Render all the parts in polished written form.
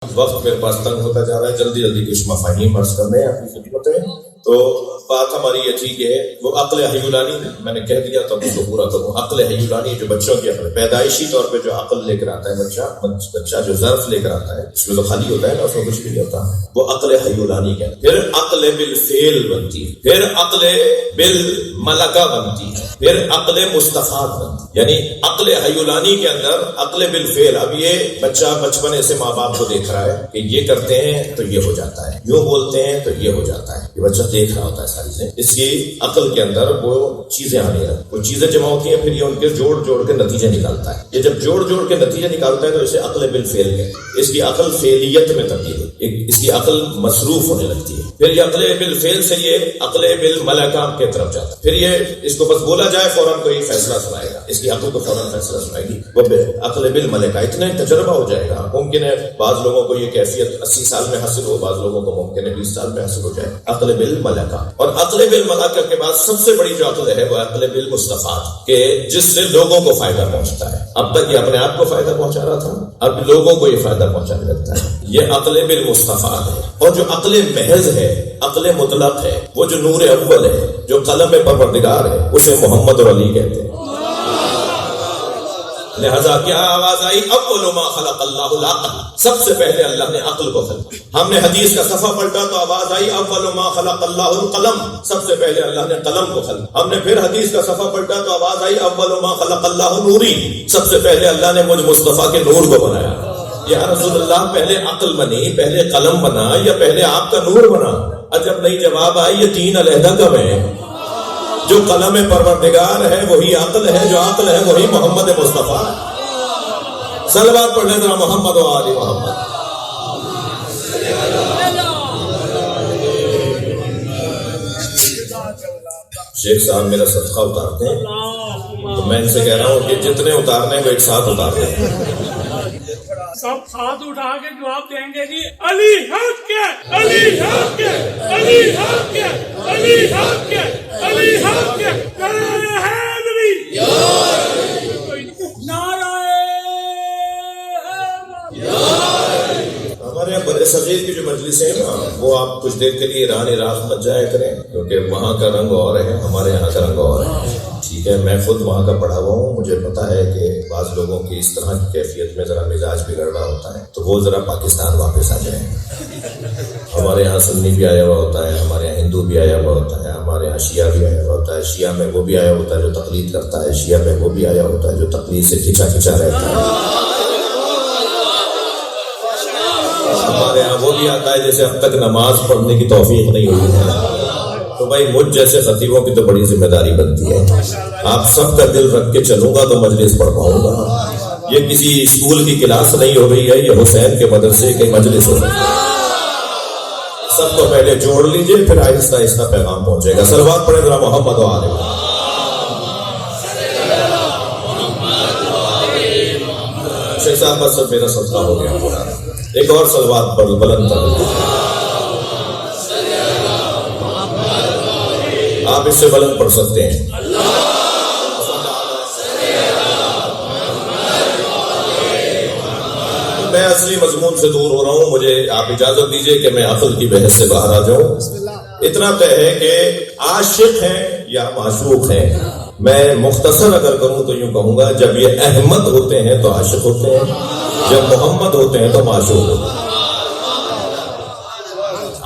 وقت میرے پاس تنگ ہوتا جا رہا ہے، جلدی جلدی کچھ مفاہیم عرض کرنے ہیں اپنی خدمت میں۔ تو بات ہماری یہ تھی کہ وہ عقل حیولانی میں نے کہہ دیا تو اس کو پورا کروں۔ عقل حیولانی جو بچوں کی عقل، پیدائشی طور پہ جو عقل لے کر آتا ہے بچہ جو ظرف لے کر آتا ہے، اس میں تو خالی ہوتا ہے نا، اس میں کچھ بھی نہیں ہوتا، وہ عقل حیولانی کہتے ہیں۔ پھر عقل بالفعل بنتی ہے، پھر عقل بالملکہ بنتی ہے، پھر عقل مستفاد بنتی ہے۔ یعنی عقل حیولانی کے اندر عقل بالفعل، اب یہ بچہ بچپنے سے ماں باپ کو دیکھ رہا ہے کہ یہ کرتے ہیں تو یہ ہو جاتا ہے، یوں بولتے ہیں تو یہ ہو جاتا ہے، یہ بچہ دیکھ رہا ہوتا ہے ساری چیزیں۔ اس کی عقل کے اندر وہ چیزیں آنے لگتی، وہ چیزیں جمع ہوتی ہیں، پھر یہ ان کے جوڑ جوڑ کے نتیجے نکالتا ہے۔ یہ جب جوڑ جوڑ کے نتیجے نکالتا ہے تو اسے عقل بالفعل کہتے ہیں۔ اس کی عقل فعلیت میں تبدیل ہوتی ہے، اس کی عقل مصروف ہونے لگتی ہے۔ پھر یہ عقل بالفعل سے یہ عقل بالملکہ کی طرف جاتا ہے، پھر یہ اس کو بس بولا جائے فوراً کوئی فیصلہ سنائے گا، اس کی عقل کو فوراً فیصلہ سنائے گی، وہ عقل بالملکہ۔ اتنا تجربہ ہو جائے گا، ممکن ہے بعض لوگوں کو یہ کیفیت 80 سال میں حاصل ہو، بعض لوگوں کو ممکن ہے 20 سال میں حاصل ہو جائے، عقل بالملکہ۔ اور عقل بالملکہ کے بعد سب سے بڑی جو عقل ہے وہ عقل بالمستفاد، کہ جس سے لوگوں کو فائدہ پہنچتا ہے۔ اب تک یہ اپنے آپ کو فائدہ پہنچا رہا تھا، اب لوگوں کو یہ فائدہ پہنچانے لگتا ہے، یہ عقل بالمستفاد ہے۔ اور جو عقل محض ہے، عقل مطلق ہے، وہ جو نور اول ہے، جو قلم پروردگار ہے، اسے محمد اور علی کہتے ہیں۔ لہذا کیا آواز آئی؟ اول ما خلق اللہ العقل، سب سے پہلے اللہ نے عقل کو خلق۔ ہم نے حدیث کا صفحہ پلٹا تو آواز آئی اول ما خلق اللہ القلم، سب سے پہلے اللہ نے قلم کو خلق۔ ہم نے پھر حدیث کا صفحہ پلٹا تو آواز آئی اول ما خلق اللہ نوری، سب سے پہلے اللہ نے مجھ مصطفیٰ کے نور کو بنایا۔ یا رسول اللہ، پہلے عقل بنی، پہلے قلم بنا، یا پہلے آپ کا نور بنا؟ عجب نہیں جواب آئی، یہ تین علیحدہ کب ہیں؟ جو قلم پروردگار ہے وہی عقل ہے، جو عقل ہے وہی محمد مصطفیٰ۔ صلوات پڑھ لیں ذرا محمد و آل محمد۔ شیخ صاحب میرا صدقہ اتارتے ہیں تو میں ان سے کہہ رہا ہوں کہ جتنے اتارنے ہیں وہ ایک ساتھ اتار دیں۔ سب ہاتھ اٹھا کے جواب دیں گے جی علی حق ہے، علی حق ہے، علی حق ہے، علی حق ہے، علی حق ہے، نعرہ حیدری، نعرہ ہمارے یہاں بڑے صغیر کی جو مجلسیں ہیں نا، وہ آپ کچھ دیر کے لیے ایران عراق مت جایا کریں، کیونکہ وہاں کا رنگ اور ہے، ہمارے یہاں کا رنگ اور ہے۔ ٹھیک ہے، میں خود وہاں کا پڑھا ہوا ہوں، مجھے پتا ہے کہ بعض لوگوں کی اس طرح کی کیفیت میں ذرا مزاج بگڑ رہا ہوتا ہے، تو وہ ذرا پاکستان واپس آ جائیں۔ ہمارے یہاں سنی بھی آیا ہوا ہوتا ہے، ہمارے یہاں ہندو بھی آیا ہوا ہوتا ہے، ہمارے یہاں شیعہ بھی آیا ہوا ہوتا ہے، شیعہ میں وہ بھی آیا ہوتا ہے جو تقلید کرتا ہے، شیعہ میں وہ بھی آیا ہوتا ہے جو تقلید سے کھچا کھچا رہتا ہے، ہمارے یہاں وہ بھی آتا ہے جیسے اب تک نماز پڑھنے کی توفیق نہیں ہوئی ہے۔ تو بھائی مجھ جیسے خطیبوں کی تو بڑی ذمہ داری بنتی ہے، آپ سب کا دل رکھ کے چلوں گا تو مجلس پڑھ پاؤں گا۔ یہ کسی اسکول کی کلاس نہیں ہو رہی ہے، یہ حسین کے مدرسے کی مجلس ہو رہی ہے۔ سب کو پہلے جوڑ لیجئے، پھر آہستہ آہستہ پیغام پہنچے گا۔ صلوات پڑھیں ذرا محمد و آل محمد۔ شیخ صاحب بس سب میرا صدقہ ہو گیا پورا، ایک اور صلوات پڑھ بلند تر، آپ اس سے بلند پڑھ سکتے ہیں۔ میں اصلی مضمون سے دور ہو رہا ہوں، مجھے آپ اجازت دیجئے کہ میں عقل کی بحث سے باہر آ جاؤں۔ اتنا طے ہے کہ عاشق ہیں یا معشوق ہیں، میں مختصر اگر کروں تو یوں کہوں گا، جب یہ احمد ہوتے ہیں تو عاشق ہوتے ہیں، جب محمد ہوتے ہیں تو معشوق ہوتے ہیں۔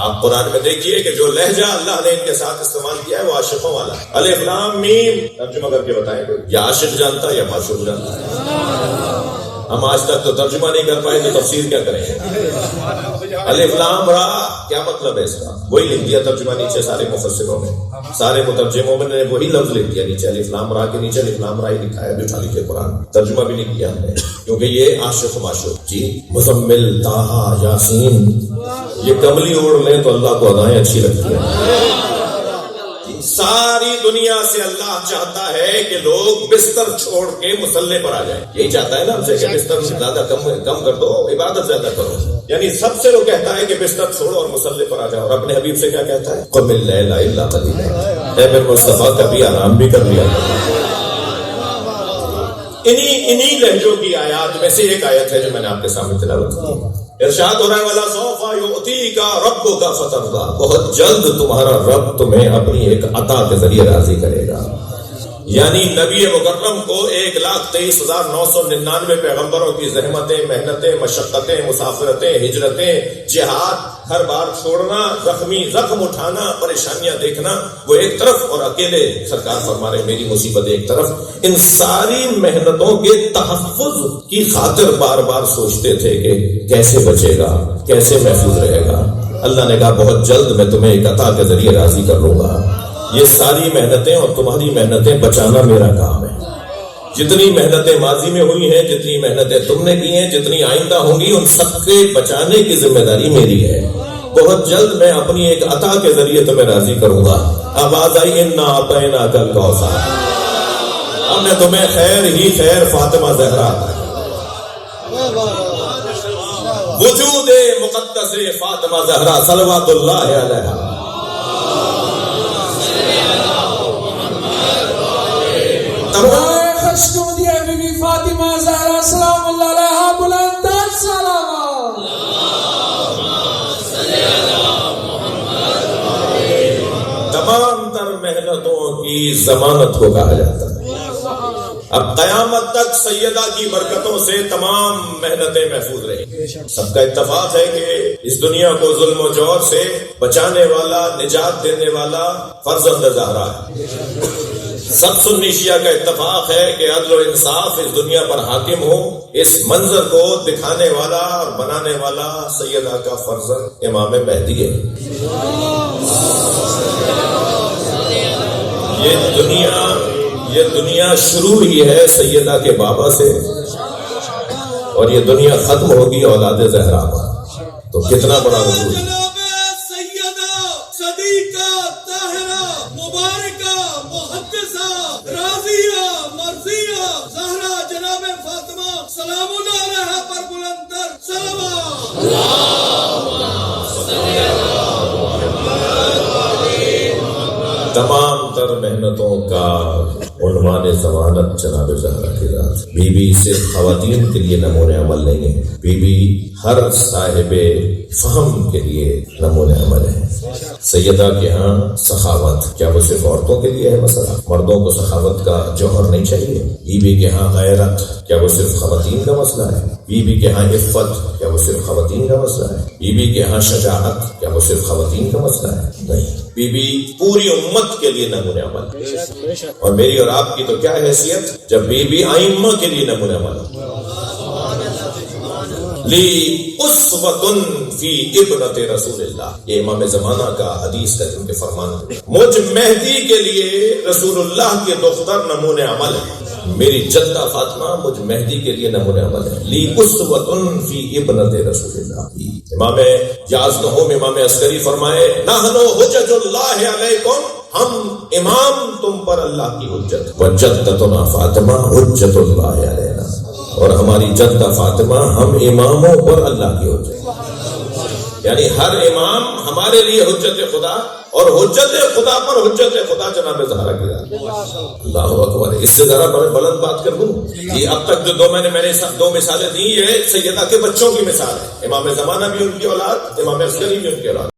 آپ قرآن میں دیکھیے کہ جو لہجہ اللہ نے ان کے ساتھ استعمال کیا ہے وہ عاشقوں والا ہے۔ الف لام میم، ترجمہ کر کے بتائیں یا عاشق جانتا ہے یا معشوق جانتا ہے؟ ہم آج تک تو ترجمہ نہیں کر پائے تو تفسیر کیا کریں گے؟ الف لام را کیا مطلب ہے اس کا؟ وہی لکھ دیا ترجمہ نیچے سارے مفسروں نے، سارے مترجموں نے وہی لفظ لکھ دیا نیچے، الف لام را کے نیچے الف لام را ہی لکھا ہے، اٹھا لیجیے قرآن، ترجمہ بھی نہیں کیا ہم نے، کیونکہ یہ عاشق معشوق۔ جی مزمل، طٰہٰ، یاسین، یہ کملی اوڑھ لیں تو اللہ کو ادائیں اچھی لگتی ہیں۔ ساری دنیا سے اللہ چاہتا ہے کہ لوگ بستر چھوڑ کے مصلے پر آ جائیں، یہی چاہتا ہے نا ہم سے کہ بستر زیادہ کم کر دو، عبادت زیادہ کرو۔ یعنی سب سے وہ کہتا ہے کہ بستر چھوڑو اور مصلے پر آ جاؤ، اور اپنے حبیب سے کیا کہتا ہے؟ قم اللیل الا قلیلا، اے میرے مصطفیٰ کبھی آرام بھی کر لیا۔ انہی لہجوں کی آیات میں سے ایک آیت ہے جو میں نے آپ کے سامنے تلاوت کی۔ ارشاد ہو رہا ہے وَلَا سَوْفَ يُعْطِيكَ رَبُّكَ فَتَرْضَىٰ، بہت جلد تمہارا رب تمہیں اپنی ایک عطا کے ذریعے راضی کرے گا. یعنی نبی مکرم کو 1,23,999 پیغمبروں کی زحمتیں، محنتیں، مشقتیں، مسافرتیں، ہجرتیں، جہاد، ہر بار چھوڑنا، زخم اٹھانا، پریشانیاں دیکھنا، وہ ایک طرف، اور اکیلے سرکار فرما رہے میری مصیبت ایک طرف. ان ساری محنتوں کے تحفظ کی خاطر بار بار سوچتے تھے کہ کیسے بچے گا، کیسے محفوظ رہے گا. اللہ نے کہا بہت جلد میں تمہیں ایک عطا کے ذریعے راضی کر لوں گا. یہ ساری محنتیں اور تمہاری محنتیں بچانا میرا کام ہے. جتنی محنتیں ماضی میں ہوئی ہیں، جتنی محنتیں تم نے کی ہیں، جتنی آئندہ ہوں گی، ان سب کے بچانے کی ذمہ داری میری ہے. بہت جلد میں اپنی ایک عطا کے ذریعے تمہیں راضی کروں گا. آواز آئی انا اعطیناک الکوثر، ہم نے تمہیں خیر ہی خیر فاطمہ زہرا وجود مقدس فاطمہ زہرا صلوات اللہ علیہا. خوشنودی بی بی فاطمہ زہرا سلام اللہ علیہا، بلند سلام. تمام تر محنتوں کی ضمانت کو کہا جاتا ہے. اب قیامت تک سیدہ کی برکتوں سے تمام محنتیں محفوظ رہیں. سب کا اتفاق ہے کہ اس دنیا کو ظلم و جور سے بچانے والا، نجات دینے والا فرزند زہرا ہے. سب سنی شیعہ کا اتفاق ہے کہ عدل و انصاف اس دنیا پر حاکم ہو. اس منظر کو دکھانے والا اور بنانے والا سیدہ کا فرزند امام مہدی ہے. یہ دنیا شروع ہی ہے سیدہ کے بابا سے، اور یہ دنیا ختم ہوگی اولاد زہرا پر. تو کتنا بڑا وجود ہے. تمام تر محنتوں کا عنوان ضمانت جناب زہرا کی ذات. بی بی صرف خواتین کے لیے نمونۂ عمل نہیں ہے، بی بی ہر صاحب فہم کے لیے نمونۂ عمل ہے. سیدہ کے ہاں سخاوت، کیا وہ صرف عورتوں کے لیے ہے مسئلہ؟ مردوں کو سخاوت کا جوہر نہیں چاہیے؟ بی بی کے ہاں غیرت، کیا وہ صرف خواتین کا مسئلہ ہے؟ بی بی کے ہاں عفت، کیا وہ صرف خواتین کا مسئلہ ہے؟ بی بی کے ہاں شجاعت، کیا وہ صرف خواتین کا مسئلہ ہے؟ نہیں، بی بی پوری امت کے لیے نمونۂ عمل. اور میری اور آپ کی تو کیا حیثیت جب بی بی ائمہ کے لیے نمونۂ عمل. لی اسوۃ فی ابنۃ رسول اللہ، یہ امام زمانہ کا حدیث کا جن کے فرمان ہے. مجھ مہدی کے لیے رسول اللہ کے دختر نمونۂ عمل ہے. میری جدہ فاطمہ مجھ مہدی کے لیے نمونۂ عمل ہے. لی اسوۃ فی ابنۃ رسول اللہ. امام یازدہم امام عسکری فرمائے نحن حجج اللہ علیکم، ہم امام تم پر اللہ کی حجت. وجدتنا فاطمہ حجت اللہ علینا، اور ہماری جدہ فاطمہ ہم اماموں پر اللہ کی حجت. یعنی ہر امام ہمارے لیے حجت خدا، اور حجت خدا پر حجت خدا جناب زہرا کی ذات. اللہ اکبر. اس سے ذرا بلند بات کر دوں کہ اب تک جو میں نے دو مثالیں دی، یہ سیدہ کے بچوں کی مثال ہے. امام زمانہ بھی ان کی اولاد، امام عسکری بھی ان کی اولاد.